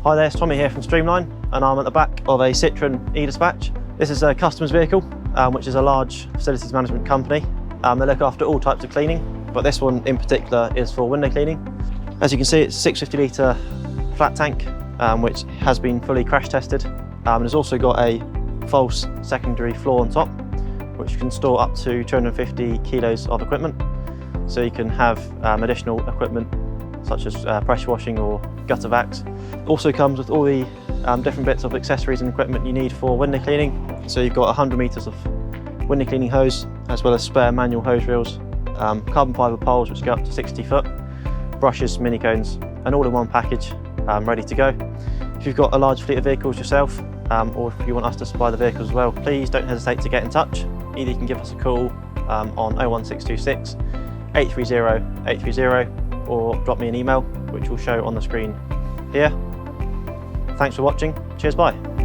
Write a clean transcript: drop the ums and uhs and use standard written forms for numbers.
Hi there, it's Tommy here from Streamline, and I'm at the back of a Citroen e-dispatch. This is a customer's vehicle, which is a large facilities management company. They look after all types of cleaning, but this one in particular is for window cleaning. As you can see, it's a 650 litre flat tank, which has been fully crash tested. And it's also got a false secondary floor on top, which can store up to 250 kilos of equipment. So you can have additional equipment such as pressure washing or gutter vacs. It also comes with all the different bits of accessories and equipment you need for window cleaning. So you've got 100 metres of window cleaning hose, as well as spare manual hose reels, carbon fibre poles which go up to 60 foot, brushes, mini cones, and all in one package, ready to go. If you've got a large fleet of vehicles yourself, or if you want us to supply the vehicles as well, please don't hesitate to get in touch. Either you can give us a call on 01626 830 830, or drop me an email, which will show on the screen here. Thanks for watching. Cheers, bye.